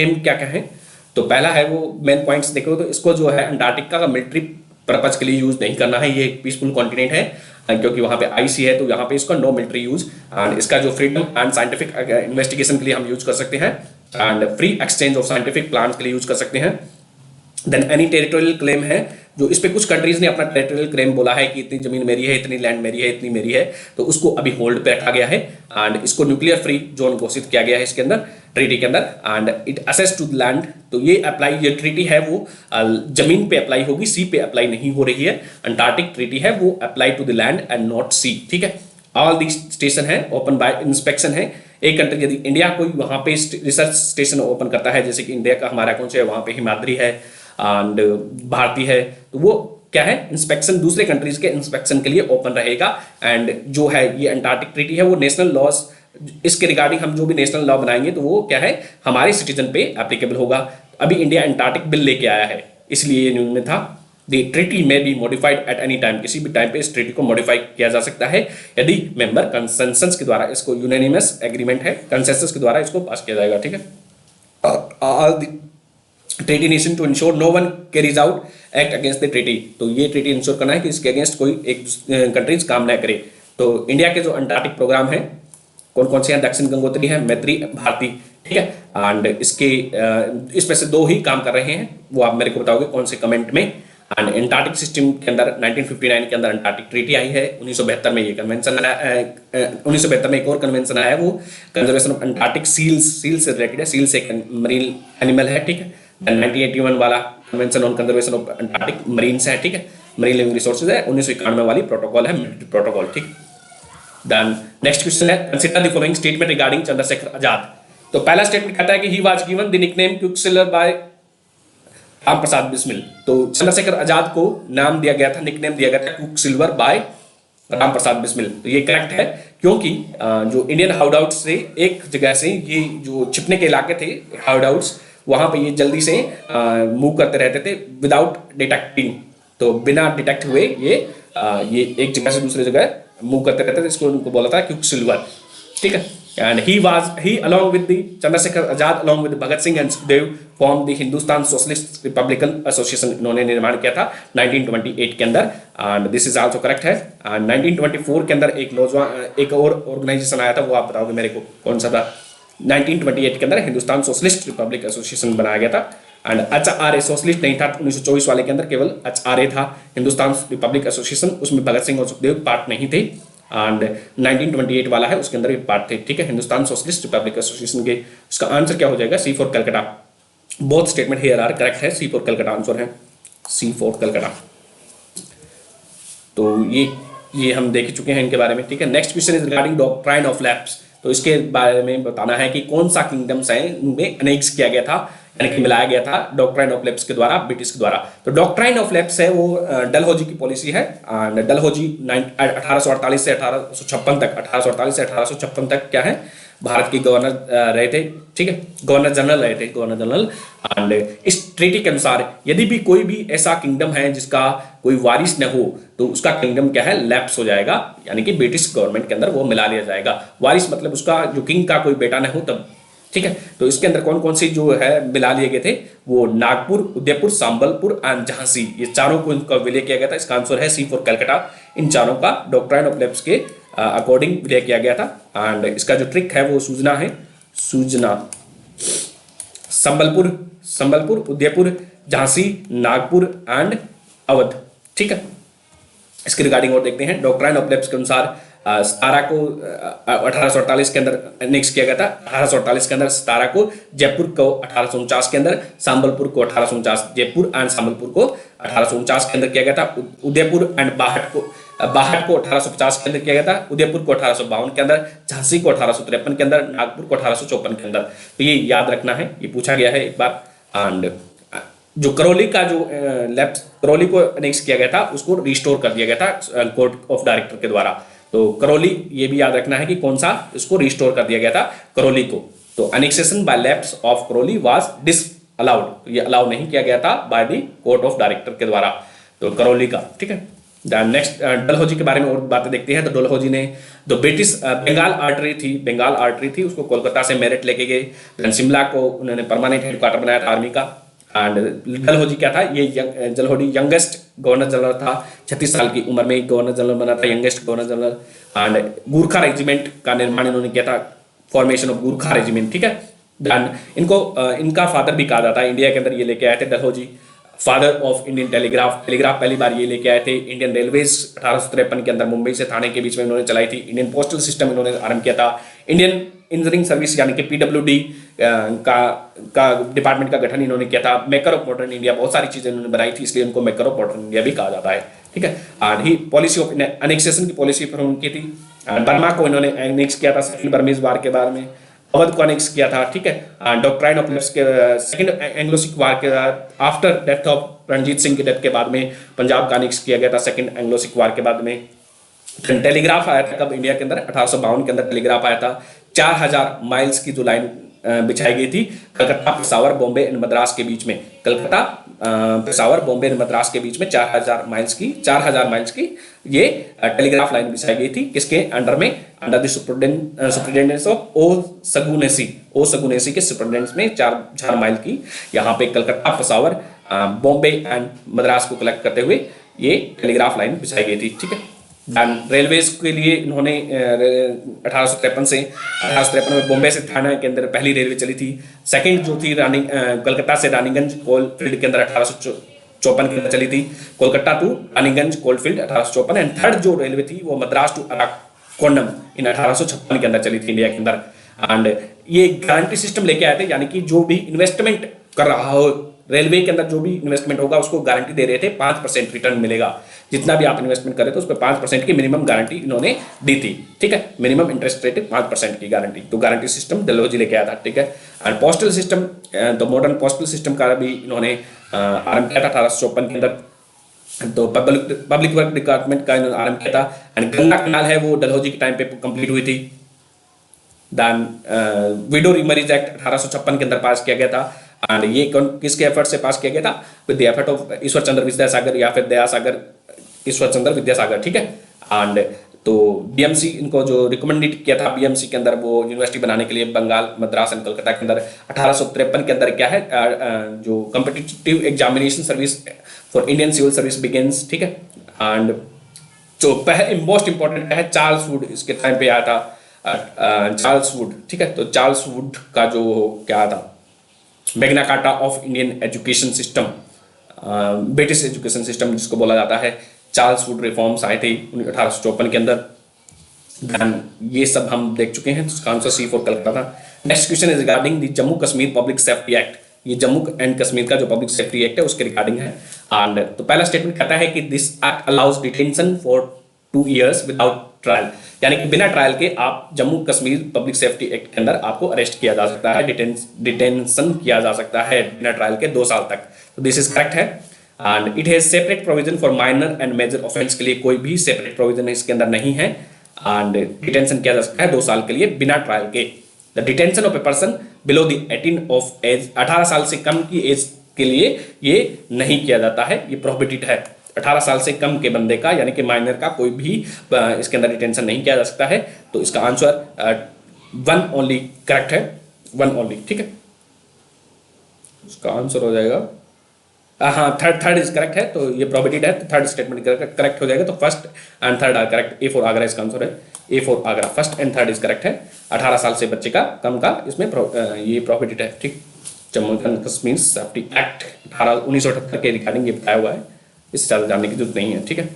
एम क्या क्या है, तो पहला है वो मेन पॉइंट्स देखो तो इसको जो है अंटार्कटिका का मिलिट्री पर्पज के लिए यूज नहीं करना है, ये एक पीसफुल कॉन्टिनेंट है क्योंकि वहाँ पे आईसी है, तो यहाँ पे इसका नो मिलिट्री यूज, एंड इसका जो फ्रीडम एंड साइंटिफिक इन्वेस्टिगेशन के लिए हम यूज कर सकते हैं, and free exchange of scientific plans के लिए यूज कर सकते हैं। देन एनी टेरिटोरियल क्लेम है, जो इस पे कुछ कंट्रीज ने अपना टेरिटोरियल क्लेम बोला है कि इतनी जमीन मेरी है, इतनी लैंड मेरी है, इतनी मेरी है, तो उसको अभी होल्ड पे रखा गया है, एंड इसको न्यूक्लियर फ्री जोन घोषित किया गया है इसके अंदर ट्रीटी के अंदर। And it access to land, तो ये अप्लाई, ये ट्रीटी है वो जमीन पे अप्लाई होगी, सी पे अप्लाई नहीं हो रही है। अंटार्कटिक ट्रीटी है वो apply to the land and not sea, ठीक है। ऑल दी स्टेशन है ओपन बाय इंस्पेक्शन है। एक कंट्री यदि इंडिया कोई वहां पे रिसर्च स्टेशन ओपन करता है, जैसे कि इंडिया का हमारा कौन सा है, वहां पे हिमाद्री है एंड भारती है, तो वो क्या है इंस्पेक्शन दूसरे कंट्रीज के इंस्पेक्शन के लिए ओपन रहेगा। एंड जो है ये अंटार्कटिक ट्रीटी है वो नेशनल लॉज, इसके रिगार्डिंग हम जो भी नेशनल लॉ बनाएंगे तो वो क्या है हमारे सिटीजन पे एप्लीकेबल होगा। अभी इंडिया अंटार्कटिक बिल लेके आया है, इसलिए ये न्यूज में था। द ट्रीटी में be modified at any time, किसी भी टाइम पे इस ट्रीटी को मॉडिफाई किया जा सकता है यदि मेंबर कंसेंसस के द्वारा, इसको यूनानिमस एग्रीमेंट है, कंसेंसस के द्वारा इसको पास किया जाएगा, ठीक है। All the treaty nation to ensure no one carries out act against the treaty, तो ये ट्रीटी इंश्योर करना है कि इसके अगेंस्ट कोई एक कंट्रीज काम ना करे। तो इंडिया के जो अंटार्कटिक प्रोग्राम है कौन कौन से हैं, दक्षिण गंगोत्री है, मैत्री, भारती, ठीक है। एंड इसमें से दो ही काम कर रहे हैं, वो आप मेरे को बताओगे कौन से कमेंट में। एंड अंटार्कटिक सिस्टम के अंदर 1959 के अंदर अंटार्कटिक ट्रीटी आई है, 1972 में ये कन्वेंशन आया, 1972 में एक और कन्वेंशन आया है, वो conservation of Antarctic seals, seal से रिलेटेड है, सील्स एक मरीन एनिमल है, ठीक है। 1981 वाला convention on conservation of Antarctic marines है, ठीक है, मरीन लिविंग रिसोर्सेज है। 1991 वाली प्रोटोकॉल है, मिलिट्री प्रोटोकॉल, ठीक। देन नेक्स्ट क्वेश्चन है, consider the following statement regarding Chandrashekhar Azad. तो पहला स्टेटमेंट कहता है कि he was given the nickname quicksilver by Ram Prasad Bismil. तो चंद्रशेखर आजाद को नाम दिया गया था, निकनेम दिया गया था क्विकसिल्वर बाय राम प्रसाद बिस्मिल। तो ये करेक्ट है क्योंकि जो इंडियन हाउडआउट से एक जगह से ये जो छिपने के इलाके थे हाउडआउट्स, वहां पे ये जल्दी से मूव करते रहते थे विदाउट डिटेक्टिंग, तो बिना डिटेक्ट हुए ये एक जगह से दूसरी जगह मूव करते रहते थे, इसको उनको बोला था क्विकसिल्वर, ठीक है। And he along with the Chandrashekhar Azad along with Bhagat Singh and Sukhdev form the Hindustan socialist Republican association, इन्होंने निर्माण किया था 1928 के अंदर, and this is also correct है। एंड 1924 के अंदर एक और ऑर्गेनाइजेशन आया था, वो आप बताओगे मेरे को कौन सा था। 1928 के अंदर हिंदुस्तान सोशलिस्ट रिपब्लिक एसोसिएशन बनाया गया था। एंड HRA सोशलिस्ट नहीं था, 1924 वाले के अंदर केवल HRA था, हिंदुस्तान रिपब्लिक एसोसिएशन, उसमें भगत सिंह और सुखदेव पार्ट नहीं थे। एंड 1928 वाला है उसके अंदर ये पार्ट थे, ठीक है, हिंदुस्तान सोशलिस्ट रिपब्लिक एसोसिएशन के। इसका आंसर क्या हो जाएगा, C for Calcutta. Both statement here are correct है, सी फॉर कलकत्ता आंसर है, सी फॉर कलकत्ता। तो ये हम देख चुके हैं इनके बारे में, ठीक है। Next question is regarding doctrine of lapse. तो इसके बारे में बताना है कि कौन सा किंगडम्स है उनमें अनेक्स किया गया था, यानी कि मिलाया गया था डॉक्ट्राइन ऑफ लैप्स के द्वारा, ब्रिटिश के द्वारा। तो डॉक्ट्राइन ऑफ लैप्स है वो डलहौजी की पॉलिसी है। डलहौजी 1848 से 1856 तक, 1848 से 1856 तक क्या है भारत के गवर्नर रहे थे, ठीक है, गवर्नर जनरल रहे थे, गवर्नर जनरल। एंड इस ट्रीटी के अनुसार यदि भी कोई भी ऐसा किंगडम है जिसका कोई वारिस न हो तो उसका किंगडम क्या है लैप्स हो जाएगा, यानी कि ब्रिटिश गवर्नमेंट के अंदर वो मिला लिया जाएगा। वारिस मतलब उसका जो किंग का कोई बेटा न हो तब, ठीक है। तो इसके अंदर कौन कौन से जो है मिला लिए गए थे, वो नागपुर, उदयपुर, संबलपुर एंड झांसी, ये चारों को इनका विलय किया गया था। इसका आंसर है सी फॉर कलकत्ता। इन चारों का डॉक्ट्राइन ऑफ लैप्स के अकॉर्डिंग विलय किया गया था। एंड इसका जो ट्रिक है वो सूजना है, सूजना। संबलपुर, उदयपुर, झांसी, नागपुर एंड अवध, ठीक है। इसके रिगार्डिंग और देखते हैं। डॉक्ट्राइन ऑफ लैप्स के अनुसार सतारा को 1848 के अंदर नेक्स्ट किया गया था। 1848 के अंदर सतारा को, जयपुर को 1849 के अंदर, संबलपुर को 1849, जयपुर एंड संबलपुर को 1849 के अंदर किया गया था। उदयपुर एंड बाहट को 1850 के अंदर किया गया था, उदयपुर को 1852 के अंदर, झांसी को 1853 के अंदर, नागपुर को 1854 के अंदर। तो ये याद रखना है, ये पूछा गया है एक बार। एंड जो करौली का जो लैप्स करौली को नेक्स्ट किया गया था उसको रिस्टोर कर दिया गया था कोर्ट ऑफ डायरेक्टर के द्वारा। तो करौली ये भी याद रखना है कि कौन सा इसको रिस्टोर कर दिया गया था करौली को। तो annexation by lapse of Karauli was disallowed, तो ये अलाउ नहीं किया गया था by the court of director के द्वारा, तो करौली का, ठीक है। नेक्स्ट डलहौजी के बारे में और बातें देखते हैं। तो डलहौजी ने जो ब्रिटिश बंगाल आर्टरी थी उसको कोलकाता से मेरठ लेके गए, देन शिमला को उन्होंने परमानेंट हेडक्वार्टर बनाया था आर्मी का। एंड डलहौजी क्या था, ये डलहौजी यंगेस्ट गवर्नर जनरल था, 36 साल की उम्र में गवर्नर जनरल बना था, youngest governor general. And Gurkha regiment का निर्माण इन्होंने किया था, फॉर्मेशन ऑफ गूर्खा रेजिमेंट, ठीक है। देन इनका फादर भी कहा जाता है, इंडिया के अंदर ये लेके आए थे Dalhousie, father of Indian telegraph पहली बार ये लेके आए थे। इंडियन रेलवेज 1853 के अंदर मुंबई से थाने के बीच में इन्होंने चलाई थी। इंडियन पोस्टल सिस्टम इन्होंने आरंभ किया था। इंडियन इंजीनियरिंग सर्विस यानी कि PWD का डिपार्टमेंट का गठन इन्होंने किया था। मेकर ऑफ मॉडर्न इंडिया, बहुत सारी चीजें इन्होंने बनाई थी, इसलिए उनको मेकर ऑफ मॉडर्न इंडिया भी कहा जाता है, ठीक है। And he policy of annexation की पॉलिसी पर उनकी थी। बर्मा को इन्होंने एनेक्स किया था सेकंड बर्मीज वार के बाद में, अवध को अनेक्स किया था, ठीक है। डॉक्ट्राइन ऑफ लेफ्ट के सेकंड एंग्लो सिख वार के बाद, after death of Ranjit Singh की डेथ के बाद में पंजाब का अनेक्स किया गया था सेकंड एंग्लो सिख वार के बाद में। टेलीग्राफ आया था कब इंडिया के अंदर, 1852 के अंदर टेलीग्राफ आया था। 4000 माइल्स की जो लाइन बिछाई गई थी कलकत्ता, पेशावर, बॉम्बे एंड मद्रास के बीच में, कलकत्ता, पेशावर, बॉम्बे एंड मद्रास के बीच में 4000 माइल्स की ये टेलीग्राफ लाइन बिछाई गई थी। किसके अंडर में, under the superintendence of O'Shaughnessy के सुपरिटेंडेंस में 4000 माइल की यहाँ पे कलकत्ता, पेशावर, बॉम्बे एंड मद्रास को कलेक्ट करते हुए ये टेलीग्राफ लाइन बिछाई गई थी, ठीक है। रेलवेज के लिए इन्होंने 1853 में बॉम्बे से थाना के अंदर पहली रेलवे चली थी। सेकंड जो थी कलकत्ता से रानीगंज कोलफील्ड के अंदर 1854 के अंदर चली थी, Kolkata to Raniganj coalfield 1854। And third जो रेलवे थी वो मद्रास टू अराकोंडम इन 1856 के अंदर चली थी इंडिया के अंदर। एंड ये गारंटी सिस्टम लेके आए थे, यानी कि जो भी इन्वेस्टमेंट कर रहा हो रेलवे के अंदर, जो भी इन्वेस्टमेंट होगा उसको गारंटी दे रहे थे, 5% रिटर्न मिलेगा। जितना भी आप इन्वेस्टमेंट करें तो उस पर 5% की मिनिमम गारंटी इन्होंने दी थी, ठीक है। मिनिमम इंटरेस्ट रेट 5% की गारंटी, तो गारंटी सिस्टम डलहौजी लेके आया था, ठीक है। एंड पोस्टल सिस्टम, तो मॉडर्न पोस्टल सिस्टम का भी इन्होंने आरंभ किया था 1854 के अंदर। तो पब्लिक वर्क डिपार्टमेंट का इन्होंने आरंभ किया था। एंड गंगा कनाल है वो डलहौजी के टाइम पे कंप्लीट हुई थी। देन विडो रीमैरिज एक्ट 1856 के अंदर पास किया गया था। एंड ये किसके एफर्ट से पास किया गया था, with the effort of Ishwar Chandra Vidyasagar या फिर दयासागर ईश्वर चंद्र विद्यासागर, ठीक है। एंड तो BMC इनको जो रिकमेंडेड किया था BMC के अंदर वो यूनिवर्सिटी बनाने के लिए बंगाल, मद्रास एंड कलकत्ता के अंदर 1853 के अंदर क्या है, जो competitive examination service for Indian civil service begins, ठीक है। एंड जो मोस्ट इंपॉर्टेंट है चार्ल्स वुड इसके टाइम पे आया था, चार्ल्स वुड, ठीक है। तो चार्ल्स वुड का जो क्या था, Magna carta of Indian education system, British education system जिसको बोला जाता है, चार्ल्स वुड रिफॉर्म्स आए थे 1854 के अंदर। ये सब हम देख चुके हैं, इसका आंसर C फॉर कलकत्ता था। Next question is regarding the Jammu Kashmir public safety act. ये जम्मू एंड कश्मीर का जो पब्लिक सेफ्टी एक्ट है उसके रिगार्डिंग है। एंड तो पहला स्टेटमेंट कहता है कि this act allows detention for 2 years without trial, यानी कि बिना ट्रायल के आप Jammu Kashmir public safety act के अंदर आपको अरेस्ट किया जा सकता है, डिटेंशन किया जा सकता है बिना ट्रायल के 2 साल तक। तो दिस इज करेक्ट है। And it has separate provision for minor and major offence के लिए कोई भी सेपरेट प्रोविजन इसके अंदर नहीं है। एंड डिटेंशन किया जा सकता है 2 साल के लिए बिना ट्रायल के। The detention of a person below the 18 of age, 18 साल से कम की एज के लिए ये नहीं किया जाता है, ये प्रोहिबिटेड है। 18 साल से कम के बंदे का यानी कि माइनर का कोई भी इसके अंदर डिटेंशन नहीं किया जा सकता है। तो इसका आंसर 1 ओनली करेक्ट है, 1 ओनली, ठीक है। इसका आंसर हो जाएगा हाँ, थर्ड इज करेक्ट है, तो ये प्रोहिबिटेड है, तो थर्ड स्टेटमेंट करेक्ट हो जाएगा। तो first and third are correct. A for Agra इसका आंसर है, A for Agra, first and third is correct है। 18 साल से बच्चे का कम का इसमें ये प्रोहिबिटेड है, ठीक। Jammu and Kashmir safety act 1978 के रिगार्डिंग ये बताया हुआ है, इससे ज़्यादा जानने की जरूरत नहीं है, ठीक है।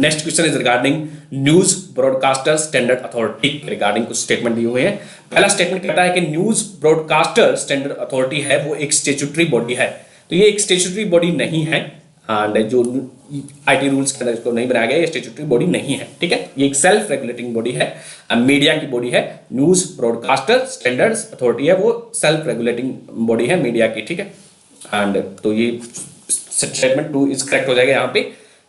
Next question is regarding news broadcaster standard authority regarding कुछ स्टेटमेंट दिए हुए हैं। पहला स्टेटमेंट कहता है कि न्यूज ब्रॉडकास्टर स्टैंडर्ड अथॉरिटी है वो एक स्टेचुटरी बॉडी है। तो ये एक स्टेचुटरी बॉडी नहीं है, एंड जो IT रूल्स के अंदर इसको नहीं बनाया गया, ये स्टेचुटरी बॉडी नहीं है, ठीक है। ये एक सेल्फ रेगुलेटिंग बॉडी है, मीडिया की बॉडी है। न्यूज ब्रॉडकास्टर स्टैंडर्ड्स अथॉरिटी है वो सेल्फ रेगुलेटिंग बॉडी है मीडिया की, ठीक है। एंड तो ये स्टेटमेंट 2 इज करेक्ट हो जाएगा यहाँ पे।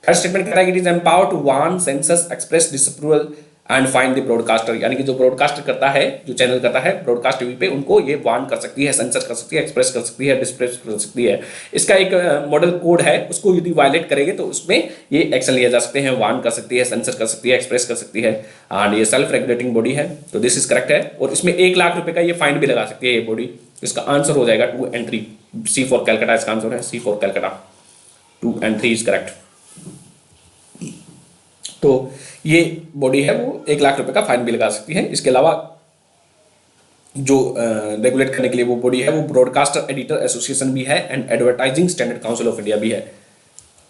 थर्ड स्टेटमेंट कह रहा है it is empower to warn, censure, express disapproval and find the broadcaster, यानी कि जो ब्रॉडकास्ट करता है, जो चैनल करता है ब्रॉडकास्ट टीवी पे, उनको ये वार्न कर सकती है, सेंसर कर सकती है, एक्सप्रेस कर सकती है, डिस्प्रेस कर सकती है। इसका एक मॉडल कोड है, उसको यदि वायलेट करेंगे तो उसमें ये एक्शन लिया जा सकते हैं, वार्न कर सकती है, सेंसर कर सकती है, एक्सप्रेस कर सकती है। एंड ये सेल्फ रेगुलेटिंग बॉडी है, तो दिस इज करेक्ट है। और इसमें 1 लाख रुपए का ये फाइन भी लगा सकती है ये बॉडी। इसका आंसर हो जाएगा 2 and 3, सी फॉर कैलकाटा इसका आंसर है, C for Calcutta, 2 and 3 is correct. तो ये बॉडी है वो 1 लाख रुपए का फाइन भी लगा सकती है। इसके अलावा जो रेगुलेट करने के लिए वो बॉडी है वो ब्रॉडकास्टर एडिटर एसोसिएशन भी है and advertising standard council of India भी है,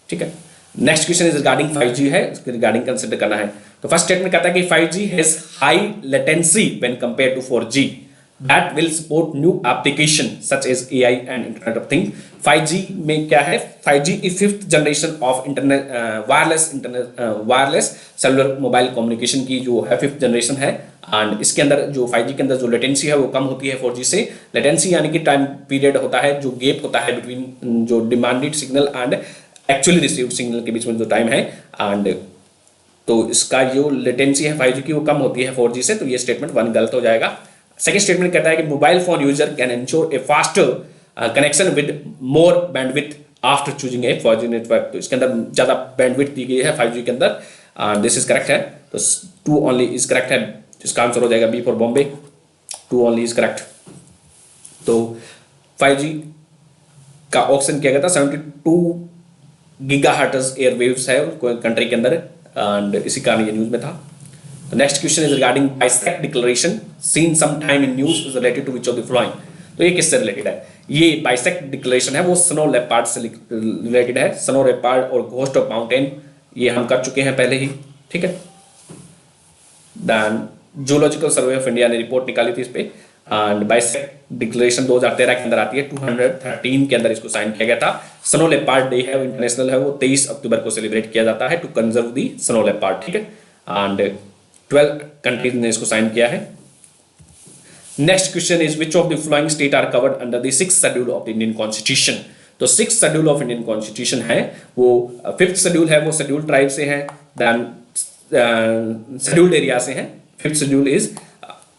ठीक है। Next question is regarding 5G है, इसके रिगार्डिंग कंसिडर करना है। तो फर्स्ट स्टेटमेंट कहता है कि 5G has high latency when compare to 4G that will support new application such as AI and Internet of Things। 5G में क्या है, 5G is 5th generation of internet wireless cellular mobile communication की जो है 5th generation है। And इसके अंदर जो 5G के अंदर जो लेटेंसी है वो कम होती है 4G से। लेटेंसी यानी कि टाइम पीरियड होता है, जो गैप होता है बिटवीन जो demanded signal and actually received signal के बीच में जो टाइम है, एंड तो इसका जो लेटेंसी है 5G की वो कम होती है 4G से। तो ये स्टेटमेंट 1 गलत हो जाएगा। सेकेंड स्टेटमेंट कहता है कि mobile phone user can ensure A faster connection with more bandwidth after choosing a 4G network. तो इसके अंदर ज्यादा बैंडविड्थ दी गई है 5G के अंदर, दिस इज करेक्ट है। तो 2 ओनली इज करेक्ट है, इसका आंसर हो जाएगा B for Bombay, 2 only is correct. तो 5G का ऑक्शन किया गया था, 72 गीगाहर्ट्ज एयरवेव्स है कंट्री के अंदर, एंड इसी कारण ये न्यूज में था। The next question is regarding BISEC declaration seen sometime in news is related to which of the following। तो ये किससे रिलेटेड है? ये BISEC डिक्लेरेशन है वो स्नो लेपर्ड से रिलेटेड है। स्नो लेपर्ड और घोस्ट ऑफ माउंटेन ये हम कर चुके हैं पहले ही, ठीक है। Then zoological survey of India ने रिपोर्ट निकाली थी इस पे, एंड BISEC डिक्लेरेशन 2013 के अंदर आती है, 213 के अंदर इसको साइन किया गया था। स्नो लेपर्ड डे है वो इंटरनेशनल है, वो 23 अक्टूबर को सेलिब्रेट किया जाता है to conserve the snow leopard, ठीक है। एंड 12 कंट्रीज ने इसको साइन किया है। Next question is which of the following state are covered under the 6th schedule of the Indian constitution. तो 6th schedule of Indian constitution है वो 5th schedule है वो शेड्यूल ट्राइब से है, देन शेड्यूल्ड एरिया से है। 5th schedule is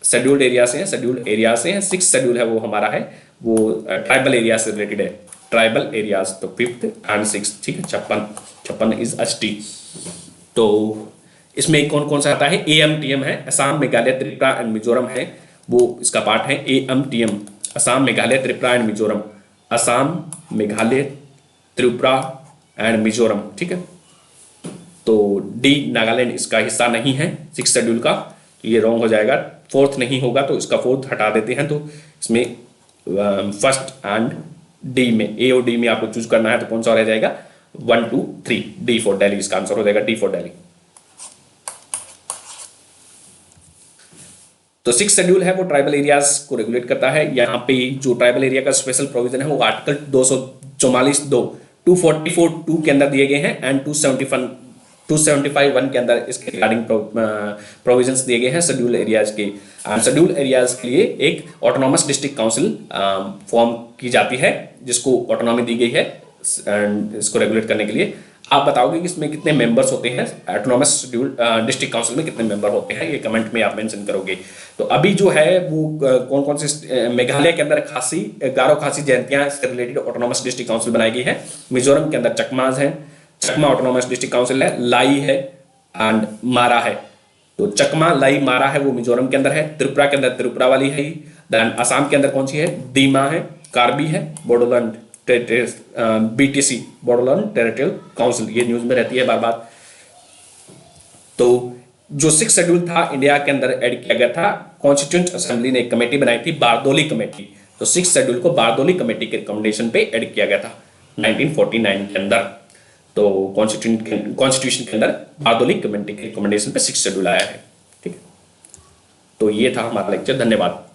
scheduled area से है, शेड्यूल्ड एरिया से है। 6th शेड्यूल है वो हमारा है वो ट्राइबल एरिया से रिलेटेड है, ट्राइबल एरियाज। तो 5th एंड 6th, ठीक है। 56 इज ST। तो इसमें कौन कौन सा आता है? AMTM है, असम मेघालय त्रिपुरा एंड मिजोरम है, वो इसका पार्ट है। AMTM Assam Meghalaya Tripura and Mizoram, Assam Meghalaya Tripura and Mizoram, ठीक है। तो D नागालैंड इसका हिस्सा नहीं है 6th शेड्यूल का, तो ये रॉन्ग हो जाएगा। 4th नहीं होगा तो इसका 4th हटा देते हैं। तो इसमें 1st एंड D में, A और D में आपको चूज करना है, तो कौन सा रह जाएगा? 1 2 3, D फॉर दिल्ली इसका आंसर हो जाएगा, D फॉर दिल्ली। तो 6th शेड्यूल है वो ट्राइबल एरियाज को रेगुलेट करता है। यहाँ पे जो ट्राइबल एरिया का स्पेशल प्रोविजन है वो आर्टिकल 244(2), 244(2) के अंदर दिए गए हैं, एंड 275(1) के अंदर इसके रिगार्डिंग प्रोविजंस दिए गए हैं शेड्यूल एरियाज के। शेड्यूल एरियाज के लिए एक ऑटोनॉमस डिस्ट्रिक्ट काउंसिल फॉर्म की जाती है, जिसको ऑटोनॉमी दी गई है एंड इसको रेगुलेट करने के लिए। आप बताओगे कि इसमें कितने मेंबर्स होते हैं, ऑटोनॉमस शेड्यूल डिस्ट्रिक्ट काउंसिल में कितने मेंबर होते हैं, ये कमेंट में आप मेंशन करोगे। तो अभी जो है वो कौन कौन से, मेघालय के अंदर खासी, गारो खासी जयंतियां इससे रिलेटेड ऑटोनॉमस डिस्ट्रिक्ट काउंसिल बनाई गई है। मिजोरम के अंदर चकमाज है, चकमा ऑटोनॉमस डिस्ट्रिक्ट काउंसिल है। लाई है एंड मारा है। तो चकमा, लाई, मारा है वो मिजोरम के अंदर है। त्रिपुरा के अंदर त्रिपुरा वाली है। देन असम के अंदर कौन सी है? दीमा है, कार्बी है, Bodoland BTC Bodoland territorial council, ये न्यूज में रहती है बार बार। तो जो 6th शेड्यूल था इंडिया के अंदर ऐड किया गया था, कॉन्स्टिट्यूएंट असेंबली ने एक कमेटी बनाई थी, बारदोली कमेटी। तो 6th शेड्यूल को बारदोली कमेटी के रिकमेंडेशन पे ऐड किया गया था 1949 के अंदर। तो कॉन्स्टिट्यूशन के अंदर बारदोली कमेटी के रिकमेंडेशन पे 6th शेड्यूल आया है, ठीक है। तो ये था हमारा लेक्चर, धन्यवाद।